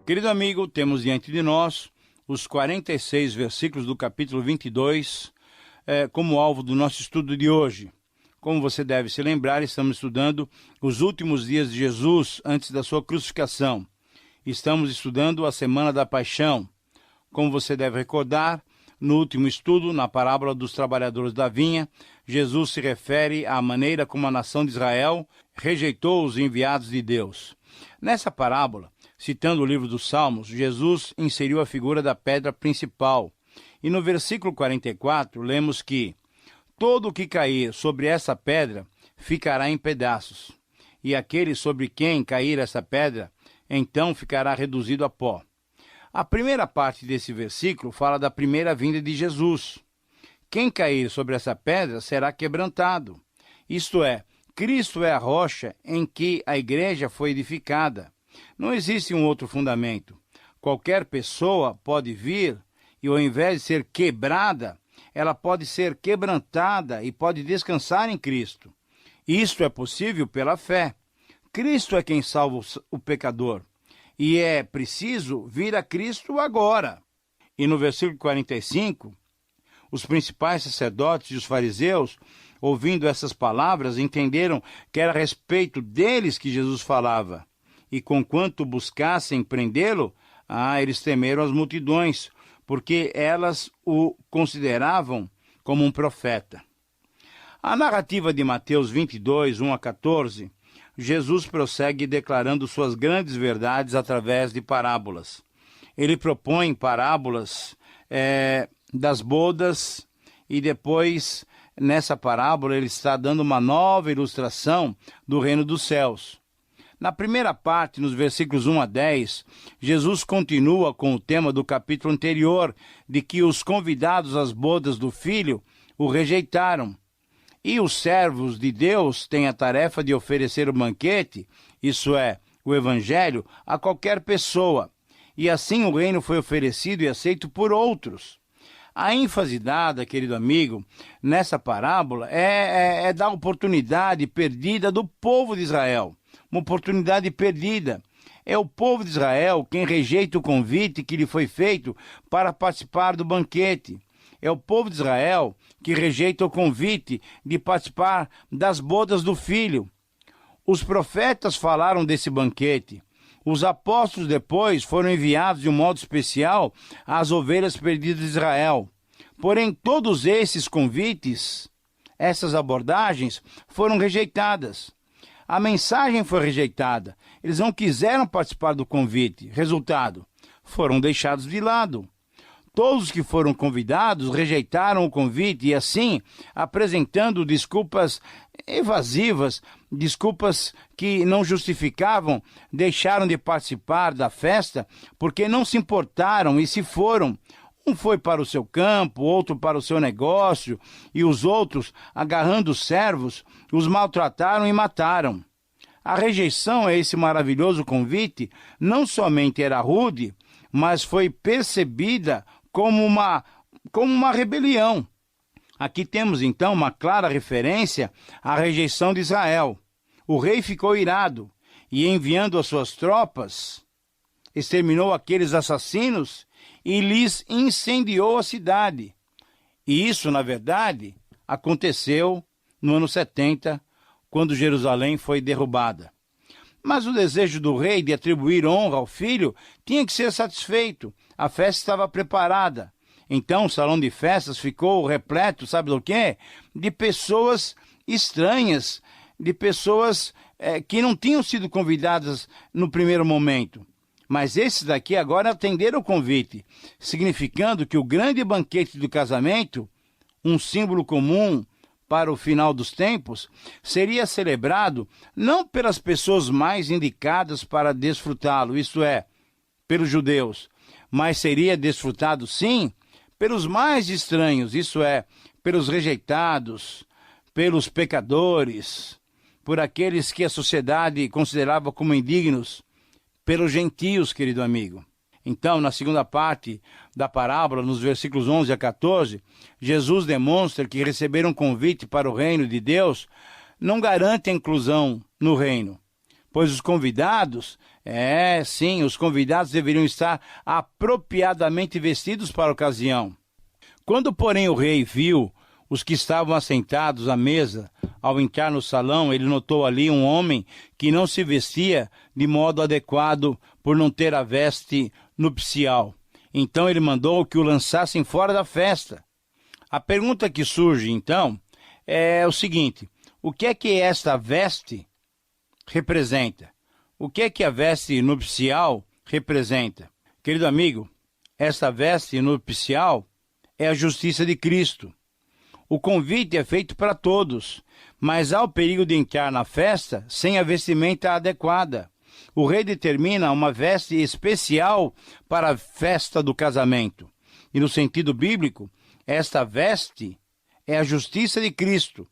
Querido amigo, temos diante de nós os 46 versículos do capítulo 22 como alvo do nosso estudo de hoje. Como você deve se lembrar, estamos estudando os últimos dias de Jesus antes da sua crucificação. Estamos estudando a Semana da Paixão. Como você deve recordar, no último estudo, na parábola dos trabalhadores da vinha, Jesus se refere à maneira como a nação de Israel rejeitou os enviados de Deus. Nessa parábola, citando o livro dos Salmos, Jesus inseriu a figura da pedra principal. E no versículo 44, lemos que todo o que cair sobre essa pedra ficará em pedaços, e aquele sobre quem cair essa pedra, então ficará reduzido a pó. A primeira parte desse versículo fala da primeira vinda de Jesus. Quem cair sobre essa pedra será quebrantado. Isto é, Cristo é a rocha em que a igreja foi edificada. Não existe um outro fundamento. Qualquer pessoa pode vir e, ao invés de ser quebrada, ela pode ser quebrantada e pode descansar em Cristo. Isto é possível pela fé. Cristo é quem salva o pecador. E é preciso vir a Cristo agora. E no versículo 45, os principais sacerdotes e os fariseus, ouvindo essas palavras, entenderam que era a respeito deles que Jesus falava. E conquanto buscassem prendê-lo, eles temeram as multidões, porque elas o consideravam como um profeta. A narrativa de Mateus 22, 1 a 14, Jesus prossegue declarando suas grandes verdades através de parábolas. Ele propõe parábolas das bodas e depois, nessa parábola, ele está dando uma nova ilustração do reino dos céus. Na primeira parte, nos versículos 1 a 10, Jesus continua com o tema do capítulo anterior, de que os convidados às bodas do Filho o rejeitaram. E os servos de Deus têm a tarefa de oferecer o banquete, isso é, o Evangelho, a qualquer pessoa. E assim o reino foi oferecido e aceito por outros. A ênfase dada, querido amigo, nessa parábola é da oportunidade perdida do povo de Israel. Uma oportunidade perdida. É o povo de Israel quem rejeita o convite que lhe foi feito para participar do banquete. É o povo de Israel que rejeita o convite de participar das bodas do Filho. Os profetas falaram desse banquete. Os apóstolos depois foram enviados de um modo especial às ovelhas perdidas de Israel. Porém, todos esses convites, essas abordagens, foram rejeitadas. A mensagem foi rejeitada. Eles não quiseram participar do convite. Resultado, foram deixados de lado. Todos que foram convidados rejeitaram o convite e, assim, apresentando desculpas evasivas, desculpas que não justificavam, deixaram de participar da festa porque não se importaram e se foram. Um foi para o seu campo, outro para o seu negócio, e os outros, agarrando os servos, os maltrataram e mataram. A rejeição a esse maravilhoso convite não somente era rude, mas foi percebida como uma rebelião. Aqui temos, então, uma clara referência à rejeição de Israel. O rei ficou irado e, enviando as suas tropas, exterminou aqueles assassinos e lhes incendiou a cidade. E isso, na verdade, aconteceu no ano 70, quando Jerusalém foi derrubada. Mas o desejo do rei de atribuir honra ao filho tinha que ser satisfeito. A festa estava preparada. Então o salão de festas ficou repleto, sabe do quê? De pessoas estranhas, de pessoas que não tinham sido convidadas no primeiro momento. Mas esses daqui agora atenderam o convite, significando que o grande banquete do casamento, um símbolo comum para o final dos tempos, seria celebrado não pelas pessoas mais indicadas para desfrutá-lo, isto é, pelos judeus, mas seria desfrutado, sim, pelos mais estranhos, isso é, pelos rejeitados, pelos pecadores, por aqueles que a sociedade considerava como indignos, pelos gentios, querido amigo. Então, na segunda parte da parábola, nos versículos 11 a 14, Jesus demonstra que receber um convite para o reino de Deus não garante a inclusão no reino. pois os convidados, os convidados deveriam estar apropriadamente vestidos para a ocasião. Quando, porém, o rei viu os que estavam assentados à mesa, ao entrar no salão, ele notou ali um homem que não se vestia de modo adequado por não ter a veste nupcial. Então ele mandou que o lançassem fora da festa. A pergunta que surge, então, é o seguinte: o que é que esta veste representa? O que é que a veste nupcial representa? Querido amigo, esta veste nupcial é a justiça de Cristo. O convite é feito para todos, mas há o perigo de entrar na festa sem a vestimenta adequada. O rei determina uma veste especial para a festa do casamento. E no sentido bíblico, esta veste é a justiça de Cristo,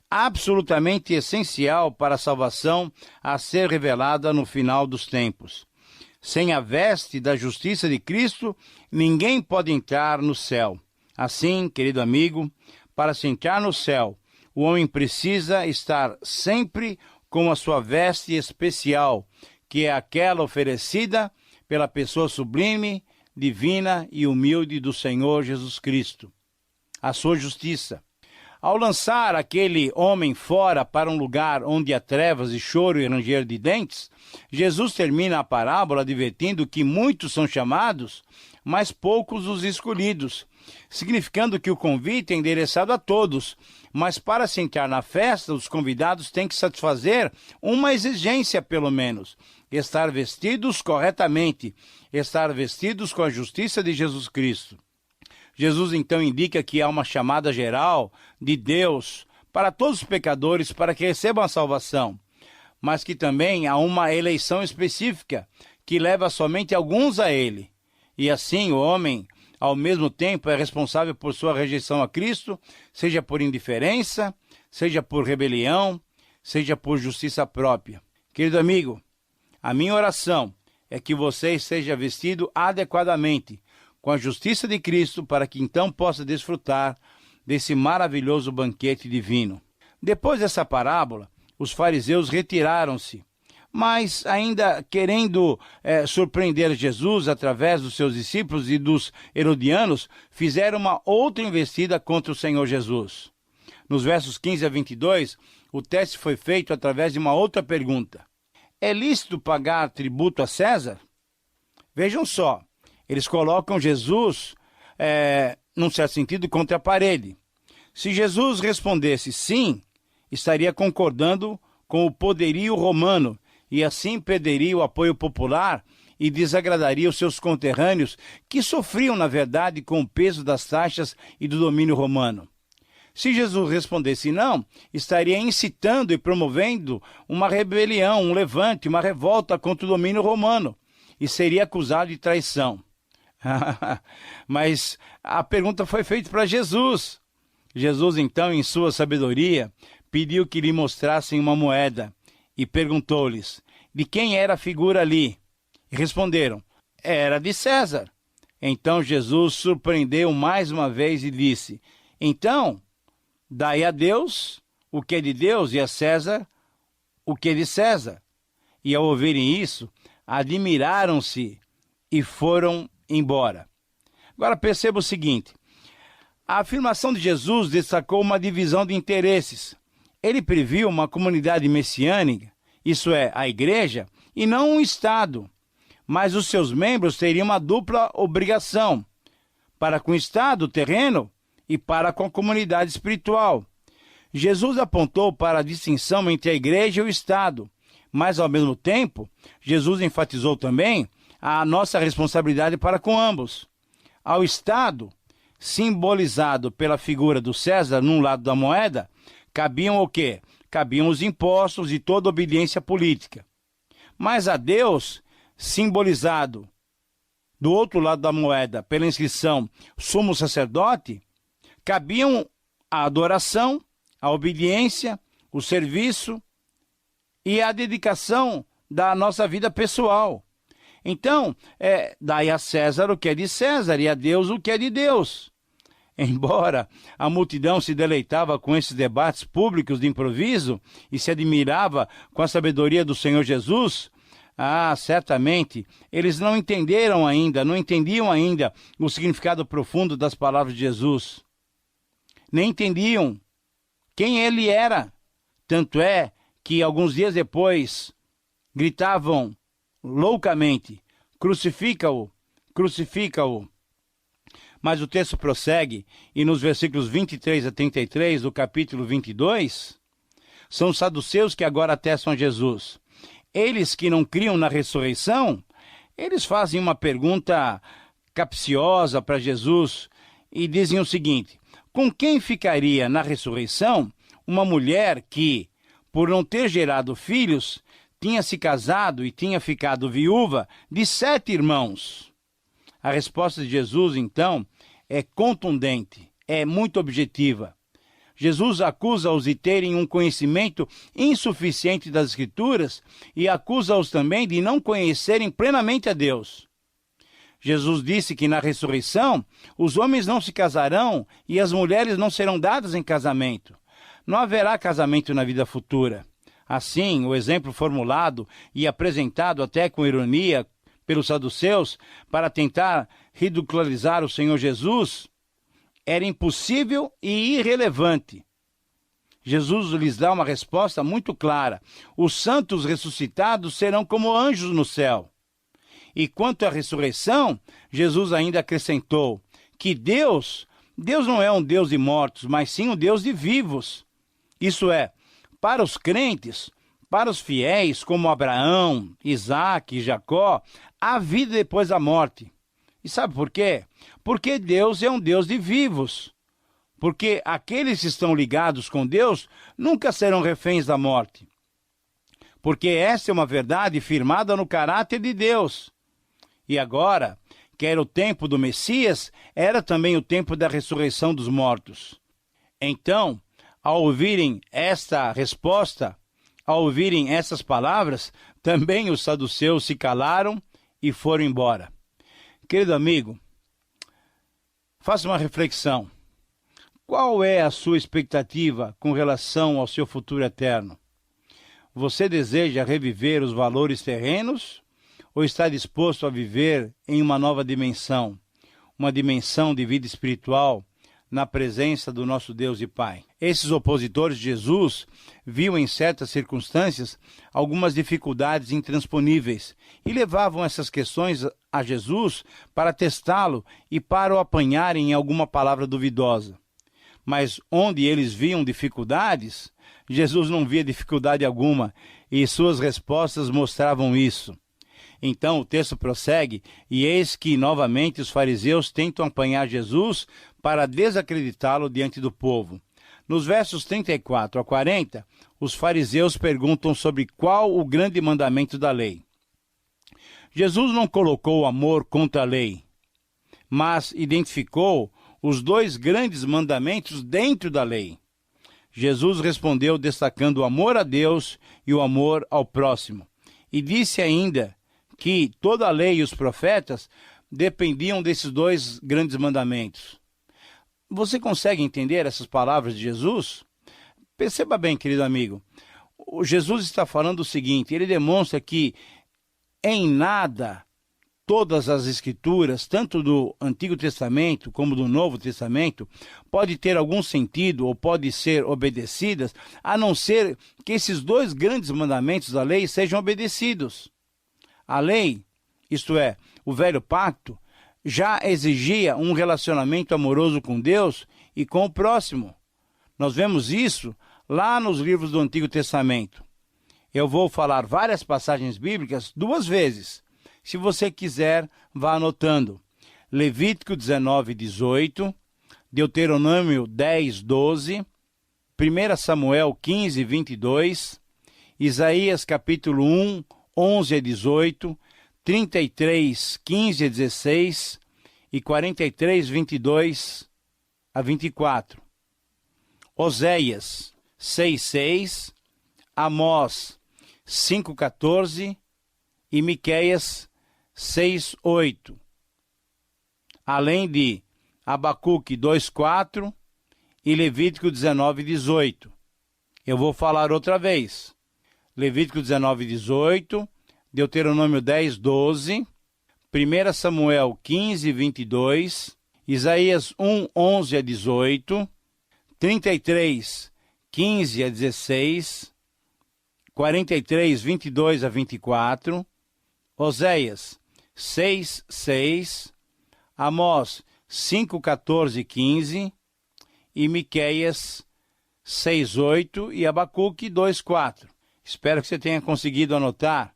absolutamente essencial para a salvação a ser revelada no final dos tempos. Sem a veste da justiça de Cristo, ninguém pode entrar no céu. Assim, querido amigo, para se entrar no céu, o homem precisa estar sempre com a sua veste especial, que é aquela oferecida pela pessoa sublime, divina e humilde do Senhor Jesus Cristo, a sua justiça. Ao lançar aquele homem fora para um lugar onde há trevas e choro e ranger de dentes, Jesus termina a parábola advertindo que muitos são chamados, mas poucos os escolhidos, significando que o convite é endereçado a todos, mas para se entrar na festa, os convidados têm que satisfazer uma exigência, pelo menos: estar vestidos corretamente, estar vestidos com a justiça de Jesus Cristo. Jesus então indica que há uma chamada geral de Deus para todos os pecadores para que recebam a salvação, mas que também há uma eleição específica que leva somente alguns a ele. E assim o homem, ao mesmo tempo, é responsável por sua rejeição a Cristo, seja por indiferença, seja por rebelião, seja por justiça própria. Querido amigo, a minha oração é que você esteja vestido adequadamente, com a justiça de Cristo, para que então possa desfrutar desse maravilhoso banquete divino. Depois dessa parábola, os fariseus retiraram-se, mas ainda querendo surpreender Jesus através dos seus discípulos e dos herodianos, fizeram uma outra investida contra o Senhor Jesus. Nos versos 15 a 22, o teste foi feito através de uma outra pergunta: é lícito pagar tributo a César? Vejam só, eles colocam Jesus, num certo sentido, contra a parede. Se Jesus respondesse sim, estaria concordando com o poderio romano e assim perderia o apoio popular e desagradaria os seus conterrâneos, que sofriam, na verdade, com o peso das taxas e do domínio romano. Se Jesus respondesse não, estaria incitando e promovendo uma rebelião, um levante, uma revolta contra o domínio romano, e seria acusado de traição. Mas a pergunta foi feita para Jesus. Jesus, então, em sua sabedoria, pediu que lhe mostrassem uma moeda e perguntou-lhes de quem era a figura ali. E responderam: era de César. Então Jesus surpreendeu mais uma vez e disse: então, dai a Deus o que é de Deus e a César o que é de César. E ao ouvirem isso, admiraram-se e foram embora. Agora perceba o seguinte: a afirmação de Jesus destacou uma divisão de interesses. Ele previu uma comunidade messiânica, isso é, a igreja, e não um Estado. Mas os seus membros teriam uma dupla obrigação: para com o Estado terreno e para com a comunidade espiritual. Jesus apontou para a distinção entre a igreja e o Estado, mas ao mesmo tempo, Jesus enfatizou também a nossa responsabilidade para com ambos. Ao Estado, simbolizado pela figura do César num lado da moeda, cabiam o quê? Cabiam os impostos e toda obediência política. Mas a Deus, simbolizado do outro lado da moeda pela inscrição sumo sacerdote, cabiam a adoração, a obediência, o serviço e a dedicação da nossa vida pessoal. Então, dai a César o que é de César e a Deus o que é de Deus. Embora a multidão se deleitava com esses debates públicos de improviso e se admirava com a sabedoria do Senhor Jesus, certamente eles não entendiam ainda o significado profundo das palavras de Jesus. Nem entendiam quem ele era. Tanto é que alguns dias depois gritavam loucamente: crucifica-o, crucifica-o. Mas o texto prossegue, e nos versículos 23 a 33 do capítulo 22, são os saduceus que agora atestam a Jesus. Eles que não criam na ressurreição, eles fazem uma pergunta capciosa para Jesus e dizem o seguinte: com quem ficaria na ressurreição uma mulher que, por não ter gerado filhos, tinha se casado e tinha ficado viúva de 7 irmãos? A resposta de Jesus, então, é contundente, é muito objetiva. Jesus acusa-os de terem um conhecimento insuficiente das Escrituras e acusa-os também de não conhecerem plenamente a Deus. Jesus disse que na ressurreição os homens não se casarão e as mulheres não serão dadas em casamento. Não haverá casamento na vida futura. Assim, o exemplo formulado e apresentado até com ironia pelos saduceus para tentar ridicularizar o Senhor Jesus era impossível e irrelevante. Jesus lhes dá uma resposta muito clara: os santos ressuscitados serão como anjos no céu. E quanto à ressurreição, Jesus ainda acrescentou que Deus não é um Deus de mortos, mas sim um Deus de vivos. Isso é, para os crentes, para os fiéis como Abraão, Isaque e Jacó, há vida depois da morte. E sabe por quê? Porque Deus é um Deus de vivos. Porque aqueles que estão ligados com Deus nunca serão reféns da morte. Porque essa é uma verdade firmada no caráter de Deus. E agora, que era o tempo do Messias, era também o tempo da ressurreição dos mortos. Então, ao ouvirem esta resposta, ao ouvirem essas palavras, também os saduceus se calaram e foram embora. Querido amigo, faça uma reflexão. Qual é a sua expectativa com relação ao seu futuro eterno? Você deseja reviver os valores terrenos ou está disposto a viver em uma nova dimensão, uma dimensão de vida espiritual na presença do nosso Deus e Pai? Esses opositores de Jesus viam em certas circunstâncias algumas dificuldades intransponíveis e levavam essas questões a Jesus para testá-lo e para o apanharem em alguma palavra duvidosa. Mas onde eles viam dificuldades, Jesus não via dificuldade alguma e suas respostas mostravam isso. Então o texto prossegue, e eis que novamente os fariseus tentam apanhar Jesus para desacreditá-lo diante do povo. Nos versos 34 a 40, os fariseus perguntam sobre qual o grande mandamento da lei. Jesus não colocou o amor contra a lei, mas identificou os 2 grandes mandamentos dentro da lei. Jesus respondeu destacando o amor a Deus e o amor ao próximo. E disse ainda que toda a lei e os profetas dependiam desses 2 grandes mandamentos. Você consegue entender essas palavras de Jesus? Perceba bem, querido amigo. O Jesus está falando o seguinte: ele demonstra que em nada todas as escrituras, tanto do Antigo Testamento como do Novo Testamento, pode ter algum sentido ou pode ser obedecidas, a não ser que esses 2 grandes mandamentos da lei sejam obedecidos. A lei, isto é, o velho pacto, já exigia um relacionamento amoroso com Deus e com o próximo. Nós vemos isso lá nos livros do Antigo Testamento. Eu vou falar várias passagens bíblicas 2 vezes. Se você quiser, vá anotando. Levítico 19:18, Deuteronômio 10:12, 1 Samuel 15:22, Isaías capítulo 1, 11 a 18, 33, 15 a 16 e 43, 22 a 24. Oséias 6:6, Amós 5:14 e Miqueias 6:8. Além de Abacuque 2:4 e Levítico 19:18. Eu vou falar outra vez. Levítico 19:18, Deuteronômio 10:12, 1 Samuel 15:22, Isaías 1:11-18, 33:15-16, 43:22-24, Oséias 6:6, Amós 5:14-15 e Miqueias 6:8 e Abacuque 2:4. Espero que você tenha conseguido anotar.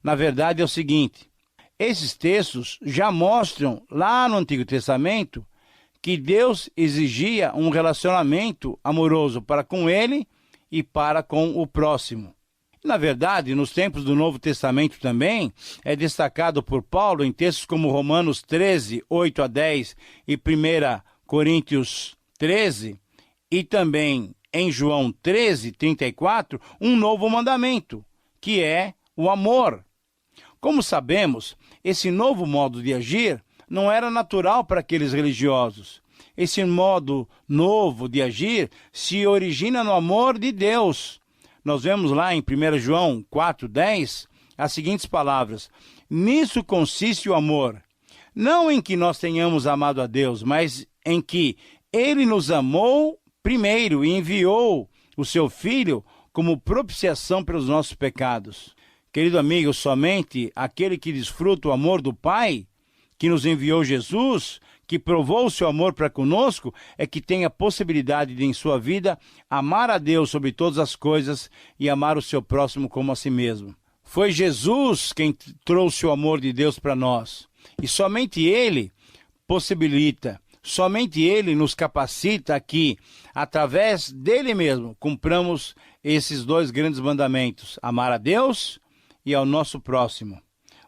Na verdade é o seguinte, esses textos já mostram lá no Antigo Testamento que Deus exigia um relacionamento amoroso para com ele e para com o próximo. Na verdade, nos tempos do Novo Testamento também, é destacado por Paulo em textos como Romanos 13:8-10 e 1 Coríntios 13, e também em João 13:34, um novo mandamento, que é o amor. Como sabemos, esse novo modo de agir não era natural para aqueles religiosos. Esse modo novo de agir se origina no amor de Deus. Nós vemos lá em 1 João 4:10 as seguintes palavras: nisso consiste o amor, não em que nós tenhamos amado a Deus, mas em que Ele nos amou primeiro e enviou o seu Filho como propiciação pelos nossos pecados. Querido amigo, somente aquele que desfruta o amor do Pai, que nos enviou Jesus, que provou o seu amor para conosco, é que tem a possibilidade de, em sua vida, amar a Deus sobre todas as coisas e amar o seu próximo como a si mesmo. Foi Jesus quem trouxe o amor de Deus para nós. E somente Ele possibilita, somente Ele nos capacita que, através dele mesmo, cumpramos esses dois grandes mandamentos: amar a Deus e ao nosso próximo.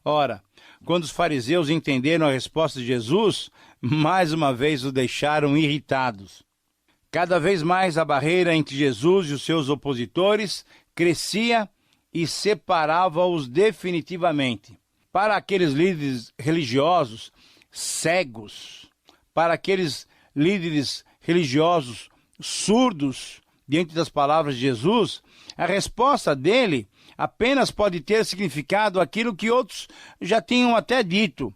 Ora, quando os fariseus entenderam a resposta de Jesus, mais uma vez o deixaram irritados. Cada vez mais a barreira entre Jesus e os seus opositores crescia e separava-os definitivamente. Para aqueles líderes religiosos cegos, para aqueles líderes religiosos surdos diante das palavras de Jesus, a resposta dele apenas pode ter significado aquilo que outros já tinham até dito.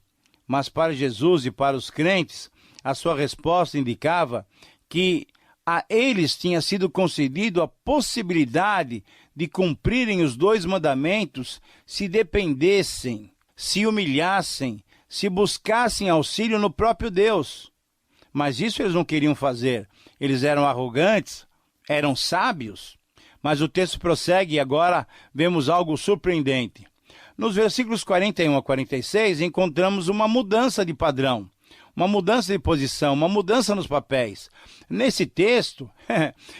Mas para Jesus e para os crentes, a sua resposta indicava que a eles tinha sido concedido a possibilidade de cumprirem os dois mandamentos se dependessem, se humilhassem, se buscassem auxílio no próprio Deus. Mas isso eles não queriam fazer. Eles eram arrogantes, eram sábios. Mas o texto prossegue e agora vemos algo surpreendente. Nos versículos 41 a 46, encontramos uma mudança de padrão, uma mudança de posição, uma mudança nos papéis. Nesse texto,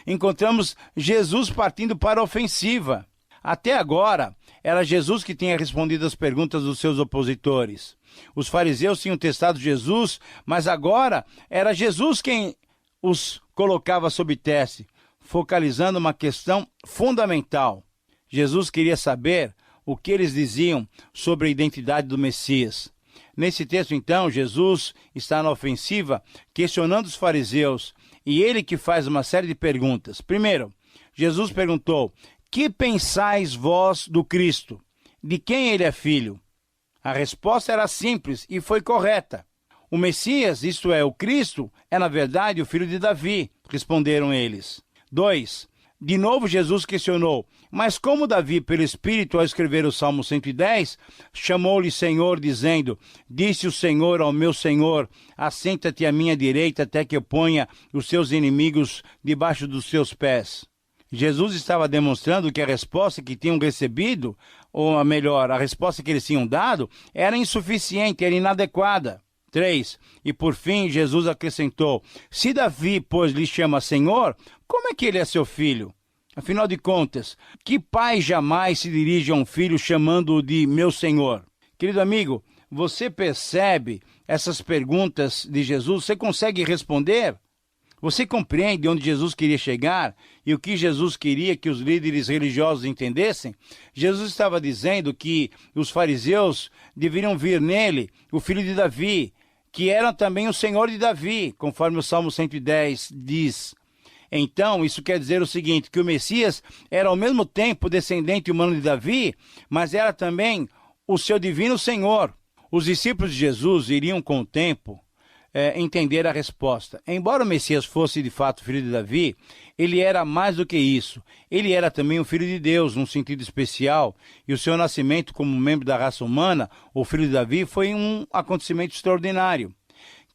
encontramos Jesus partindo para a ofensiva. Até agora, era Jesus que tinha respondido às perguntas dos seus opositores. Os fariseus tinham testado Jesus, mas agora era Jesus quem os colocava sob teste, focalizando uma questão fundamental. Jesus queria saber o que eles diziam sobre a identidade do Messias. Nesse texto, então, Jesus está na ofensiva, questionando os fariseus, e ele que faz uma série de perguntas. Primeiro, Jesus perguntou: que pensais vós do Cristo? De quem ele é filho? A resposta era simples e foi correta. O Messias, isto é, o Cristo, é na verdade o filho de Davi, responderam eles. 2. De novo Jesus questionou: mas como Davi, pelo Espírito, ao escrever o Salmo 110, chamou-lhe Senhor, dizendo: disse o Senhor ao meu Senhor, assenta-te à minha direita até que eu ponha os seus inimigos debaixo dos seus pés. Jesus estava demonstrando que a resposta que tinham recebido, ou melhor, a resposta que eles tinham dado, era insuficiente, era inadequada. 3. E por fim, Jesus acrescentou: se Davi, pois, lhe chama Senhor, como é que ele é seu filho? Afinal de contas, que pai jamais se dirige a um filho chamando-o de meu Senhor? Querido amigo, você percebe essas perguntas de Jesus? Você consegue responder? Você compreende onde Jesus queria chegar e o que Jesus queria que os líderes religiosos entendessem? Jesus estava dizendo que os fariseus deveriam vir nele, o filho de Davi, que era também o Senhor de Davi, conforme o Salmo 110 diz. Então, isso quer dizer o seguinte, que o Messias era ao mesmo tempo descendente humano de Davi, mas era também o seu divino Senhor. Os discípulos de Jesus iriam com o tempo entender a resposta. Embora o Messias fosse de fato filho de Davi, ele era mais do que isso. Ele era também um filho de Deus, num sentido especial, e o seu nascimento como membro da raça humana, o filho de Davi, foi um acontecimento extraordinário.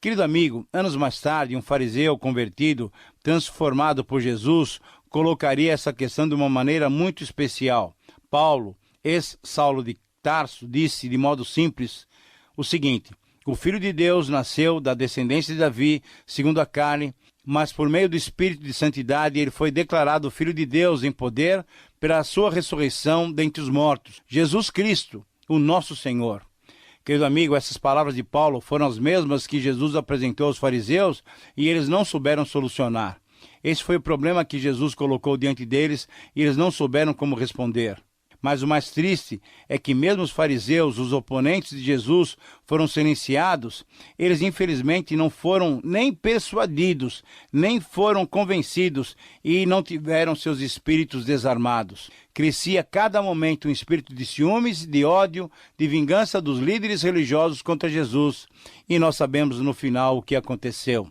Querido amigo, anos mais tarde, um fariseu convertido, transformado por Jesus, colocaria essa questão de uma maneira muito especial. Paulo, ex-Saulo de Tarso, disse de modo simples o seguinte: o Filho de Deus nasceu da descendência de Davi, segundo a carne, mas por meio do Espírito de Santidade ele foi declarado Filho de Deus em poder pela sua ressurreição dentre os mortos. Jesus Cristo, o nosso Senhor. Querido amigo, essas palavras de Paulo foram as mesmas que Jesus apresentou aos fariseus e eles não souberam solucionar. Esse foi o problema que Jesus colocou diante deles e eles não souberam como responder. Mas o mais triste é que mesmo os fariseus, os oponentes de Jesus, foram silenciados, eles infelizmente não foram nem persuadidos, nem foram convencidos e não tiveram seus espíritos desarmados. Crescia a cada momento um espírito de ciúmes, de ódio, de vingança dos líderes religiosos contra Jesus. E nós sabemos no final o que aconteceu.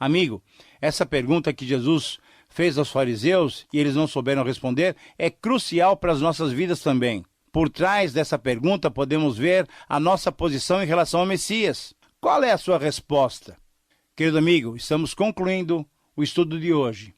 Amigo, essa pergunta que Jesus fez aos fariseus e eles não souberam responder, é crucial para as nossas vidas também. Por trás dessa pergunta podemos ver a nossa posição em relação ao Messias. Qual é a sua resposta? Querido amigo, estamos concluindo o estudo de hoje.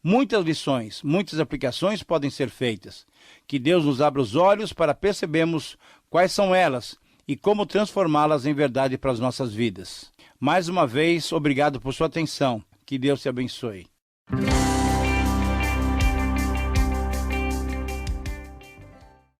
Muitas lições, muitas aplicações podem ser feitas. Que Deus nos abra os olhos para percebermos quais são elas e como transformá-las em verdade para as nossas vidas. Mais uma vez, obrigado por sua atenção. Que Deus te abençoe.